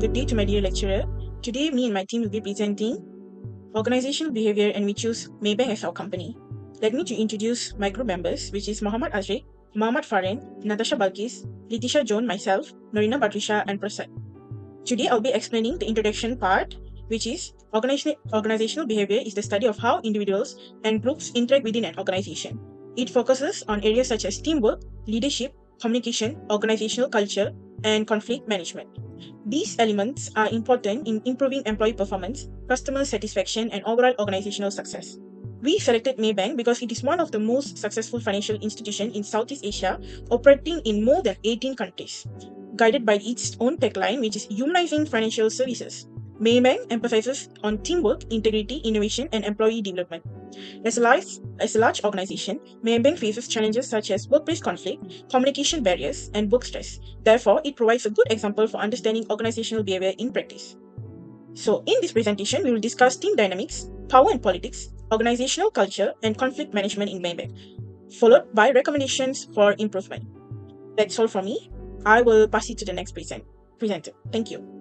good day to my dear lecturer. Today, me and my team will be presenting Organizational Behaviour, and we choose Maybank as our company. Let me to introduce my group members, which is Muhammad Azriq, Muhammad Farin, Natasha Balkis, Letitia Joan, myself, Norina Batrisha, and Prasad. Today, I'll be explaining the introduction part, which is organizational behavior is the study of how individuals and groups interact within an organization. It focuses on areas such as teamwork, leadership, communication, organizational culture, and conflict management. These elements are important in improving employee performance, customer satisfaction, and overall organizational success. We selected Maybank because it is one of the most successful financial institutions in Southeast Asia, operating in more than 18 countries. Guided by its own tagline, which is humanizing financial services, Maybank emphasizes on teamwork, integrity, innovation, and employee development. As a large organization, Maybank faces challenges such as workplace conflict, communication barriers, and work stress. Therefore, it provides a good example for understanding organizational behavior in practice. So, in this presentation, we will discuss team dynamics, power and politics, organizational culture, and conflict management in Maybank, followed by recommendations for improvement. That's all from me. I will pass it to the next presenter. Thank you.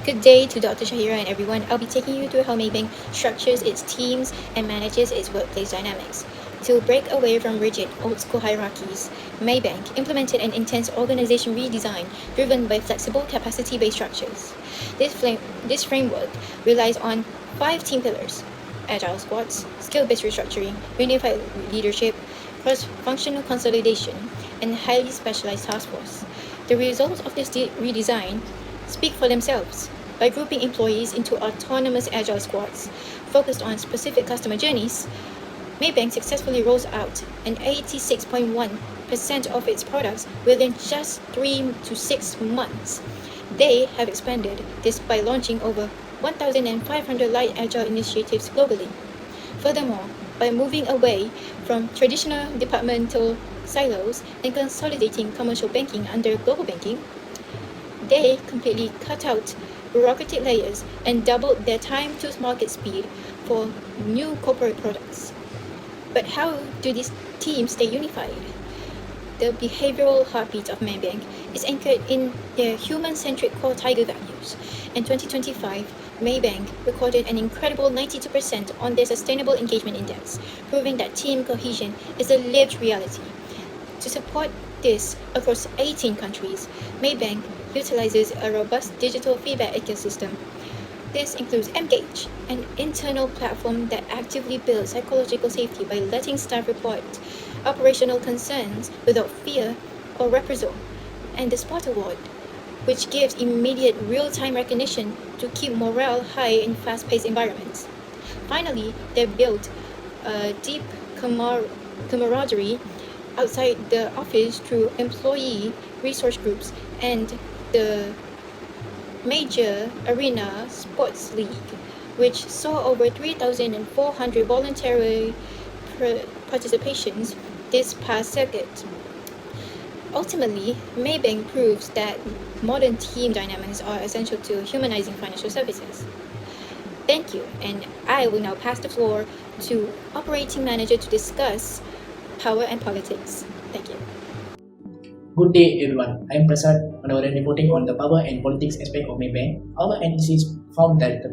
Good day to Dr. Shahira and everyone. I'll be taking you through how Maybank structures its teams and manages its workplace dynamics. To break away from rigid, old-school hierarchies, Maybank implemented an intense organization redesign driven by flexible, capacity-based structures. This framework relies on 5 team pillars: agile squads, skill-based restructuring, unified leadership, cross-functional consolidation, and highly specialized task force. The results of this redesign speak for themselves. By grouping employees into autonomous agile squads focused on specific customer journeys, Maybank successfully rolls out an 86.1% of its products within just 3 to 6 months. They have expanded this by launching over 1,500 light agile initiatives globally. Furthermore, by moving away from traditional departmental silos and consolidating commercial banking under global banking, they completely cut out bureaucratic layers and doubled their time to market speed for new corporate products. But how do these teams stay unified? The behavioral heartbeat of Maybank is anchored in their human-centric core Tiger values. In 2025, Maybank recorded an incredible 92% on their Sustainable Engagement Index, proving that team cohesion is a lived reality. To support this across 18 countries, Maybank utilizes a robust digital feedback ecosystem. This includes Mgage, an internal platform that actively builds psychological safety by letting staff report operational concerns without fear or reprisal, and the Spot Award, which gives immediate real-time recognition to keep morale high in fast-paced environments. Finally, they built a deep camaraderie outside the office through employee resource groups and the major arena sports league, which saw over 3,400 voluntary participations this past circuit. Ultimately, Maybank proves that modern team dynamics are essential to humanizing financial services. Thank you, and I will now pass the floor to Operating Manager to discuss power and politics. Thank you. Good day everyone, I am Prasad, Manoharan, reporting on the power and politics aspect of Maybank. Our analysis found that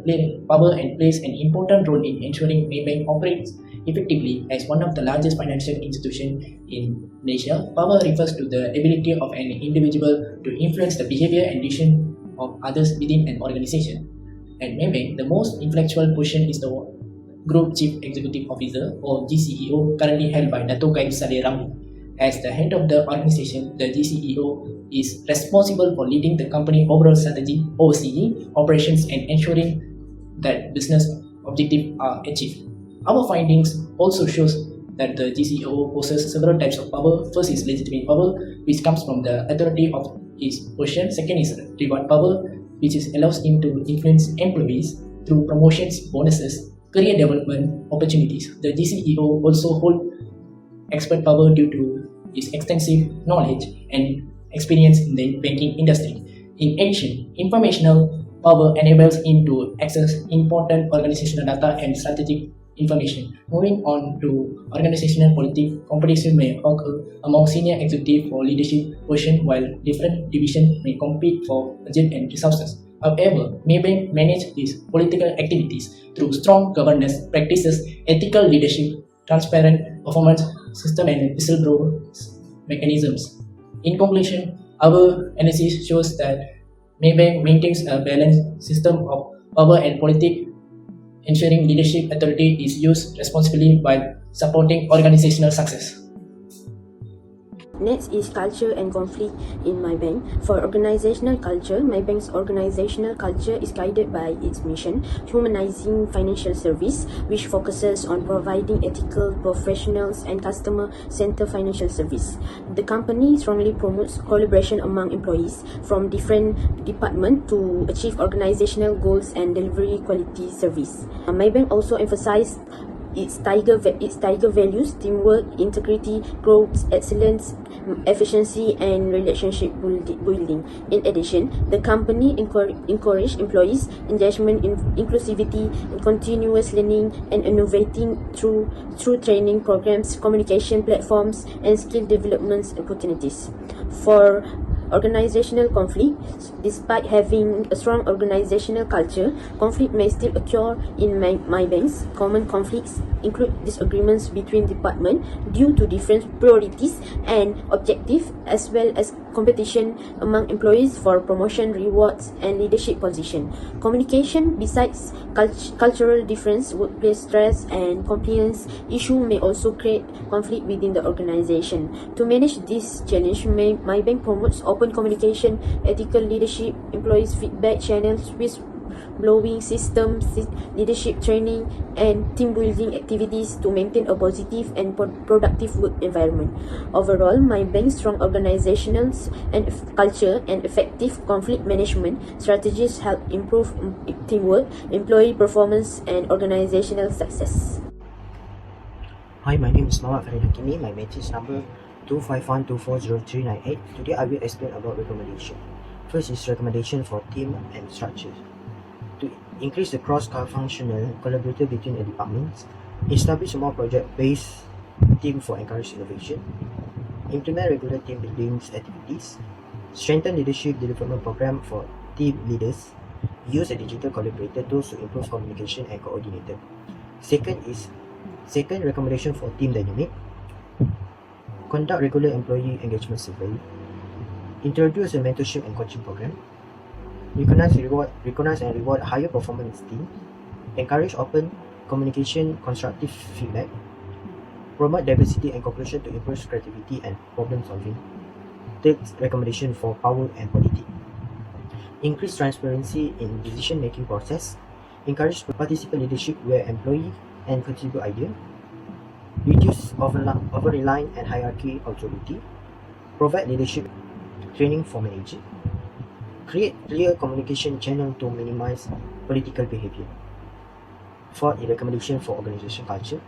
power and plays an important role in ensuring Maybank operates effectively as one of the largest financial institutions in Asia. Power refers to the ability of an individual to influence the behavior and decision of others within an organization. At Maybank, the most influential position is the Group Chief Executive Officer or GCEO, currently held by Dato' Khairi Saleh Ramli. As the head of the organization, the GCEO is responsible for leading the company overall strategy, overseeing operations, and ensuring that business objectives are achieved. Our findings also shows that the GCEO possesses several types of power. First is legitimate power, which comes from the authority of his position. Second is reward power, which allows him to influence employees through promotions, bonuses, career development opportunities. The GCEO also holds expert power due to his extensive knowledge and experience in the banking industry. In addition, informational power enables him to access important organizational data and strategic information. Moving on to organizational politics, competition may occur among senior executives for leadership positions, while different divisions may compete for budget and resources. However, Maybank managed its political activities through strong governance practices, ethical leadership, transparent performance system, and whistleblower mechanisms. In conclusion, our analysis shows that Maybank maintains a balanced system of power and politics, ensuring leadership authority is used responsibly while supporting organizational success. Next is culture and conflict in Maybank. For organizational culture, Maybank's organizational culture is guided by its mission, humanizing financial service, which focuses on providing ethical, professionals, and customer-centered financial service. The company strongly promotes collaboration among employees from different departments to achieve organizational goals and delivery quality service. Maybank also emphasizes its tiger values: teamwork, integrity, growth, excellence, efficiency, and relationship building. In addition, the company encourage employees engagement, inclusivity, and continuous learning and innovating through training programs, communication platforms, and skill development opportunities. For organizational conflict, despite having a strong organizational culture, conflict may still occur in Maybanks. Common conflicts include disagreements between departments due to different priorities and objectives, as well as competition among employees for promotion, rewards, and leadership position. Communication, besides cultural difference, workplace stress, and compliance issue may also create conflict within the organization. To manage this challenge, Maybank promotes open communication, ethical leadership, employees feedback channels, whistleblowing systems, leadership training, and team building activities to maintain a positive and productive work environment. Overall, Maybank's strong organizational and culture and effective conflict management strategies help improve teamwork, employee performance, and organizational success. Hi, my name is Muhammad Farin. My matrix number 251240398. Today I will explain about recommendation. First is recommendation for team and structure. To increase the cross-functional collaboration between the departments, establish a more project-based team for encourage innovation, implement regular team building activities, strengthen leadership development program for team leaders, use a digital collaborator tools to improve communication and coordinator. Second recommendation for team dynamic, conduct regular employee engagement survey, introduce a mentorship and coaching program, recognize and reward higher performance team, encourage open communication, constructive feedback, promote diversity and cooperation to improve creativity and problem solving. Third recommendation for power and politics, increase transparency in decision making process, encourage participant leadership where employee and contribute idea, reduce over-reliance and hierarchy authority, provide leadership training for manager, create clear communication channel to minimize political behavior. Fourth, a recommendation for organization culture,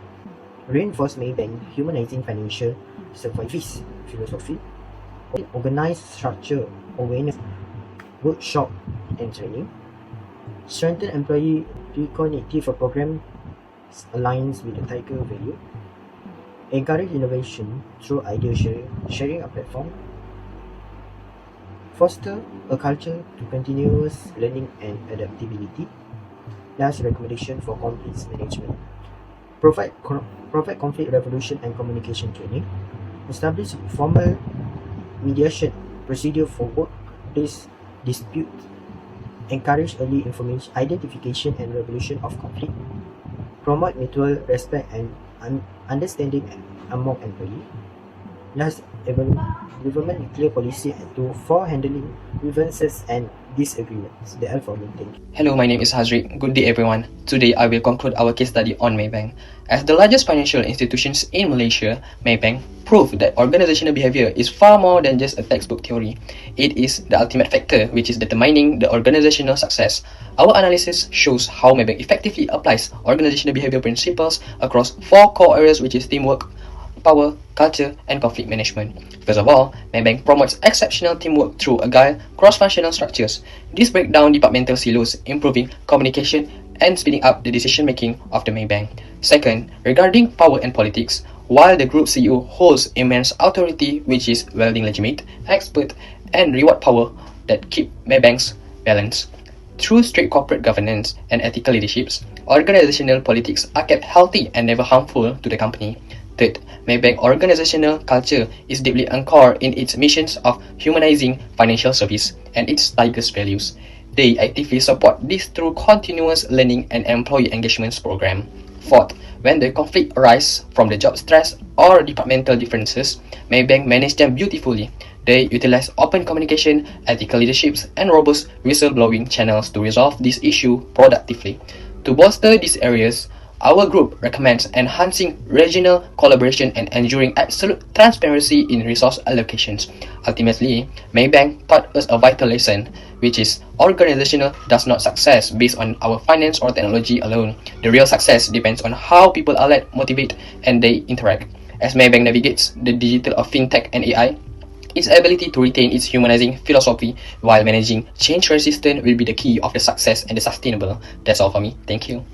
reinforce Maybank humanizing financial service philosophy, organize structure awareness, workshop and training, strengthen employee recognitive program aligns with the tiger value, encourage innovation through idea sharing a platform, foster a culture to continuous learning and adaptability. Last recommendation for conflict management, provide conflict resolution and communication training, establish formal mediation procedure for workplace dispute, encourage early information identification and resolution of conflict, promote mutual respect and understanding among employees. Last, implement clear policy for handling grievances and disagreements. They are for me. Thank you. Hello, my name is Hazri. Good day, everyone. Today, I will conclude our case study on Maybank. As the largest financial institutions in Malaysia, Maybank proved that organizational behavior is far more than just a textbook theory. It is the ultimate factor which is determining the organizational success. Our analysis shows how Maybank effectively applies organizational behavior principles across 4 core areas, which is teamwork, power, culture, and conflict management. First of all, Maybank promotes exceptional teamwork through agile, cross-functional structures. This breaks down departmental silos, improving communication and speeding up the decision-making of the Maybank. Second, regarding power and politics, while the group CEO holds immense authority, which is wielding legitimate, expert, and reward power that keep Maybank's balance. Through strict corporate governance and ethical leaderships, organizational politics are kept healthy and never harmful to the company. Third, Maybank organizational culture is deeply anchored in its missions of humanizing financial service and its Tigers values. They actively support this through continuous learning and employee engagements program. Fourth, when the conflict arises from the job stress or departmental differences, Maybank manage them beautifully. They utilize open communication, ethical leaderships, and robust whistleblowing channels to resolve this issue productively. To bolster these areas, our group recommends enhancing regional collaboration and ensuring absolute transparency in resource allocations. Ultimately, Maybank taught us a vital lesson, which is organizational does not success based on our finance or technology alone. The real success depends on how people are led, motivate, and they interact. As Maybank navigates the digital of fintech and AI, its ability to retain its humanizing philosophy while managing change resistance will be the key of the success and the sustainable. That's all for me. Thank you.